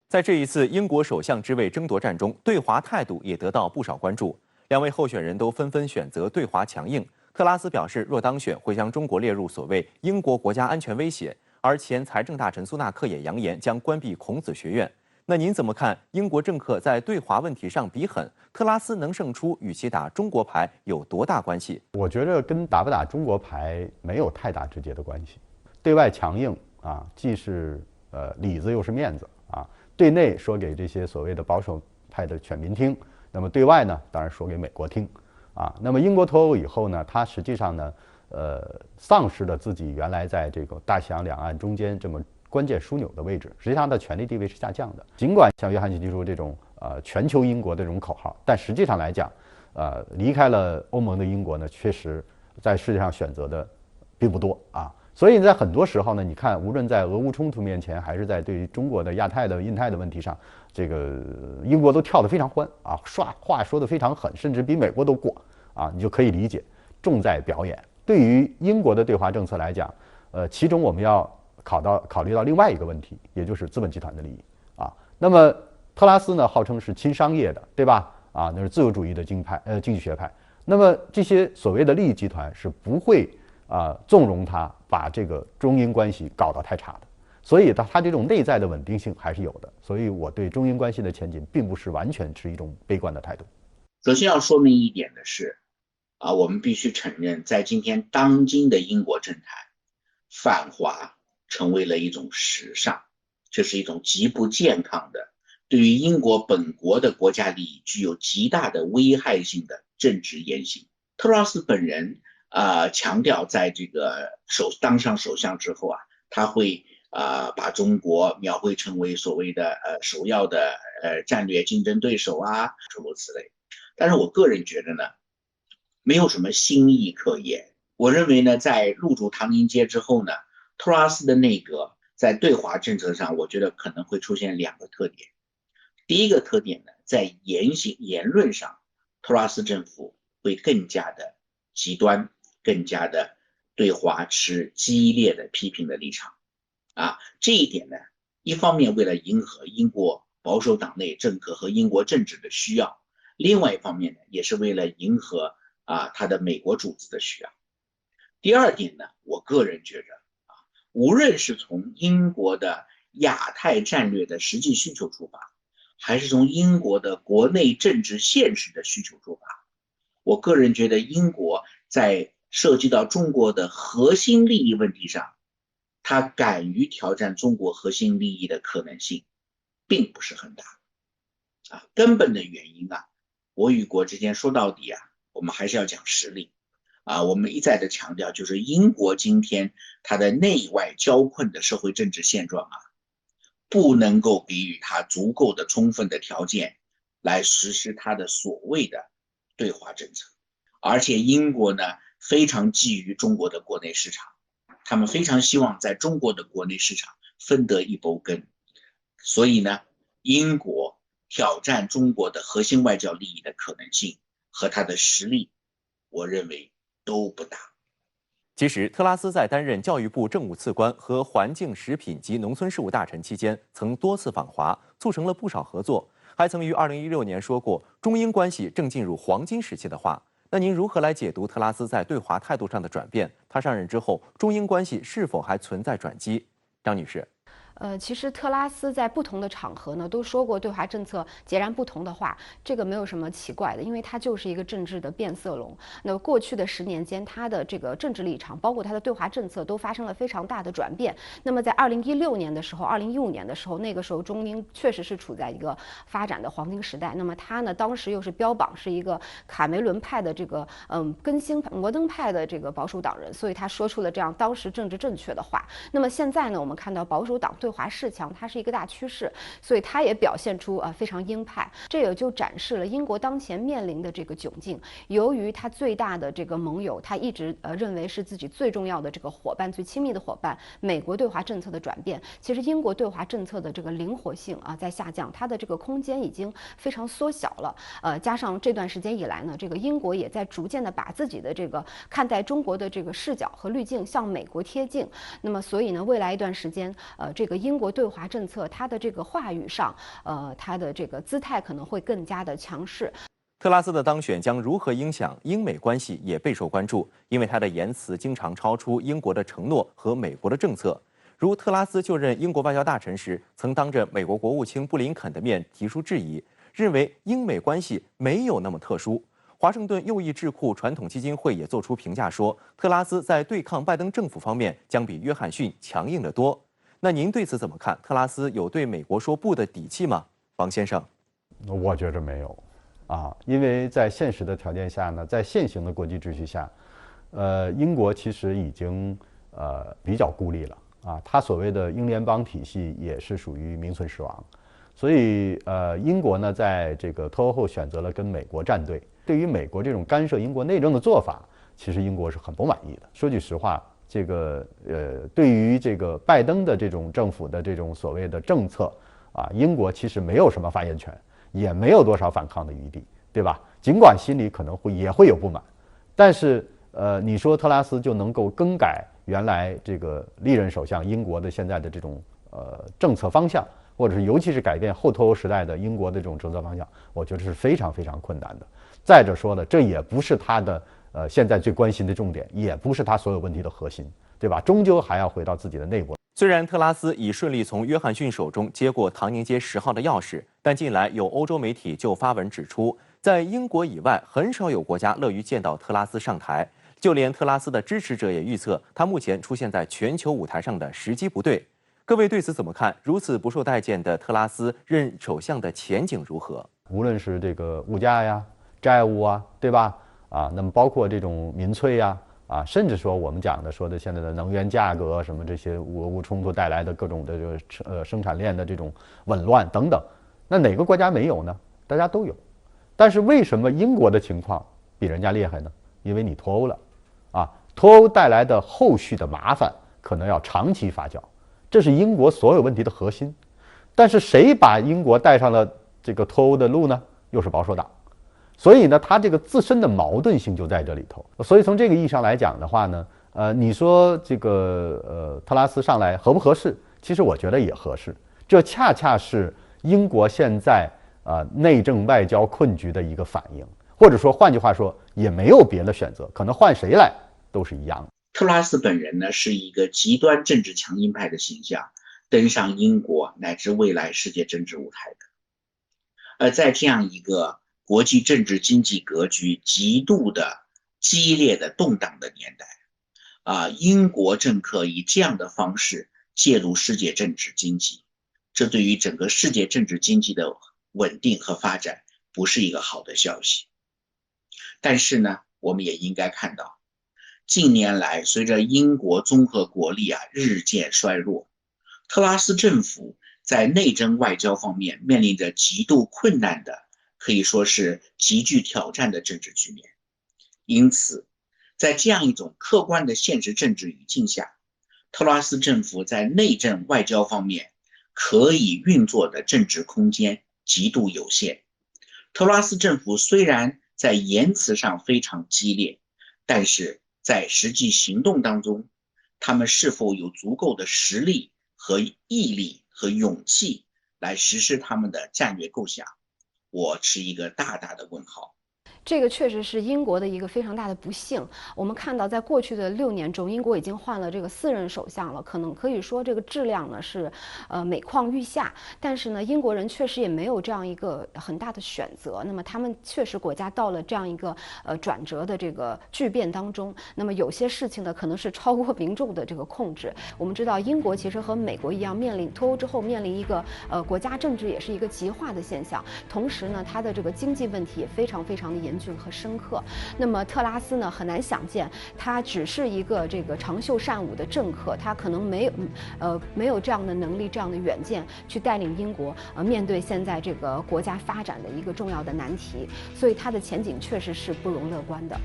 在这一次英国首相之位争夺战中，对华态度也得到不少关注。两位候选人都纷纷选择对华强硬。特拉斯表示，若当选会将中国列入所谓英国国家安全威胁，而前财政大臣苏纳克也扬言将关闭孔子学院。那您怎么看英国政客在对华问题上比狠？特拉斯能胜出，与其打中国牌有多大关系？我觉得跟打不打中国牌没有太大直接的关系。对外强硬啊，既是里子又是面子啊。对内说给这些所谓的保守派的选民听，那么对外呢，当然说给美国听啊。那么英国脱欧以后呢，它实际上呢，丧失了自己原来在这个大西洋两岸中间这么关键枢纽的位置，实际上它的权力地位是下降的。尽管像约翰逊提出这种全球英国的这种口号，但实际上来讲，离开了欧盟的英国呢，确实在世界上选择的并不多啊。所以在很多时候呢，你看，无论在俄乌冲突面前，还是在对于中国的亚太的印太的问题上，这个英国都跳得非常欢啊，话说得非常狠，甚至比美国都过啊，你就可以理解，重在表演。对于英国的对华政策来讲，其中我们要考虑到另外一个问题，也就是资本集团的利益啊。那么特拉斯呢，号称是亲商业的，对吧？啊，那是自由主义的经济学派。那么这些所谓的利益集团是不会纵容他把这个中英关系搞得太差的，所以他这种内在的稳定性还是有的。所以我对中英关系的前景并不是完全持一种悲观的态度。首先要说明一点的是，我们必须承认，在今天当今的英国政坛，反华成为了一种时尚，这是一种极不健康的，对于英国本国的国家利益具有极大的危害性的政治言行。特拉斯本人强调，在这个当上首相之后他会把中国描绘成为所谓的首要的战略竞争对手诸如此类。但是我个人觉得呢，没有什么新意可言。我认为呢，在入主唐宁街之后呢，特拉斯的内阁在对华政策上，我觉得可能会出现两个特点。第一个特点呢，在言论上，特拉斯政府会更加的极端，更加的对华持激烈的批评的立场这一点呢，一方面为了迎合英国保守党内政客和英国政治的需要，另外一方面呢，也是为了迎合他的美国主子的需要。第二点呢，我个人觉着无论是从英国的亚太战略的实际需求出发，还是从英国的国内政治现实的需求出发，我个人觉得英国在涉及到中国的核心利益问题上，他敢于挑战中国核心利益的可能性并不是很大根本的原因国与国之间说到底我们还是要讲实力我们一再的强调，就是英国今天它的内外交困的社会政治现状不能够给予它足够的充分的条件来实施它的所谓的对华政策。而且英国呢，非常觊觎中国的国内市场，他们非常希望在中国的国内市场分得一杯羹。所以呢，英国挑战中国的核心外交利益的可能性和它的实力，我认为都不大。其实，特拉斯在担任教育部政务次官和环境、食品及农村事务大臣期间，曾多次访华，促成了不少合作，还曾于2016年说过“中英关系正进入黄金时期”的话。那您如何来解读特拉斯在对华态度上的转变？他上任之后，中英关系是否还存在转机？张女士。其实特拉斯在不同的场合呢，都说过对华政策截然不同的话，这个没有什么奇怪的，因为他就是一个政治的变色龙。那过去的10年间，他的这个政治立场，包括他的对华政策，都发生了非常大的转变。那么在2016年的时候，2015年的时候，那个时候中英确实是处在一个发展的黄金时代。那么他呢，当时又是标榜是一个卡梅伦派的这个更新摩登派的这个保守党人，所以他说出了这样当时政治正确的话。那么现在呢，我们看到保守党对华势强，它是一个大趋势，所以它也表现出非常鹰派，这也就展示了英国当前面临的这个窘境。由于它最大的这个盟友，他一直认为是自己最重要的这个伙伴、最亲密的伙伴，美国对华政策的转变，其实英国对华政策的这个灵活性在下降，它的这个空间已经非常缩小了。加上这段时间以来呢，这个英国也在逐渐的把自己的这个看待中国的这个视角和滤镜向美国贴近。那么所以呢，未来一段时间，这个英国对华政策它的这个话语上，它的这个姿态可能会更加的强势。特拉斯的当选将如何影响英美关系也备受关注，因为他的言辞经常超出英国的承诺和美国的政策。如特拉斯就任英国外交大臣时，曾当着美国国务卿布林肯的面提出质疑，认为英美关系没有那么特殊。华盛顿右翼智库传统基金会也做出评价说，特拉斯在对抗拜登政府方面将比约翰逊强硬得多。那您对此怎么看？特拉斯有对美国说不的底气吗？王先生，我觉着没有。因为在现实的条件下呢，在现行的国际秩序下，英国其实已经比较孤立了它所谓的英联邦体系也是属于名存实亡，所以英国呢在这个脱欧后选择了跟美国站队。对于美国这种干涉英国内政的做法，其实英国是很不满意的。说句实话，这个对于这个拜登的这种政府的这种所谓的政策英国其实没有什么发言权。也没有多少反抗的余地，对吧？尽管心里可能也会有不满，但是你说特拉斯就能够更改原来这个历任首相英国的现在的这种政策方向，或者是尤其是改变后脱欧时代的英国的这种政策方向，我觉得是非常非常困难的。再者说了，这也不是他的现在最关心的重点，也不是他所有问题的核心，对吧？终究还要回到自己的内部。虽然特拉斯已顺利从约翰逊手中接过唐宁街10号的钥匙，但近来有欧洲媒体就发文指出，在英国以外很少有国家乐于见到特拉斯上台，就连特拉斯的支持者也预测他目前出现在全球舞台上的时机不对。各位对此怎么看？如此不受待见的特拉斯任首相的前景如何？无论是这个物价呀、债务对吧？那么包括这种民粹呀。甚至说我们讲的说的现在的能源价格什么这些俄乌冲突带来的各种的这个生产链的这种紊乱等等，那哪个国家没有呢？大家都有，但是为什么英国的情况比人家厉害呢？因为你脱欧了，脱欧带来的后续的麻烦可能要长期发酵，这是英国所有问题的核心。但是谁把英国带上了这个脱欧的路呢？又是保守党。所以呢，它这个自身的矛盾性就在这里头。所以从这个意义上来讲的话呢，你说这个特拉斯上来合不合适？其实我觉得也合适。这恰恰是英国现在内政外交困局的一个反应，或者说换句话说，也没有别的选择，可能换谁来都是一样的。特拉斯本人呢，是一个极端政治强硬派的形象，登上英国乃至未来世界政治舞台的。而在这样一个国际政治经济格局极度的激烈的动荡的年代英国政客以这样的方式介入世界政治经济，这对于整个世界政治经济的稳定和发展不是一个好的消息。但是呢，我们也应该看到，近年来随着英国综合国力日渐衰弱，特拉斯政府在内政外交方面面临着极度困难的，可以说是极具挑战的政治局面。因此在这样一种客观的现实政治语境下，特拉斯政府在内政外交方面可以运作的政治空间极度有限。特拉斯政府虽然在言辞上非常激烈，但是在实际行动当中，他们是否有足够的实力和毅力和勇气来实施他们的战略构想，我持一个大大的问号。这个确实是英国的一个非常大的不幸。我们看到，在过去的6年中，英国已经换了这个4任首相了，可以说这个质量呢是每况愈下。但是呢，英国人确实也没有这样一个很大的选择。那么他们确实国家到了这样一个转折的这个巨变当中。那么有些事情呢，可能是超过民众的这个控制。我们知道，英国其实和美国一样，脱欧之后面临一个国家政治也是一个极化的现象。同时呢，它的这个经济问题也非常非常的严峻和深刻。那么特拉斯呢，很难想见他只是一个这个长袖善舞的政客，他可能没有这样的能力、这样的远见去带领英国面对现在这个国家发展的一个重要的难题，所以他的前景确实是不容乐观的。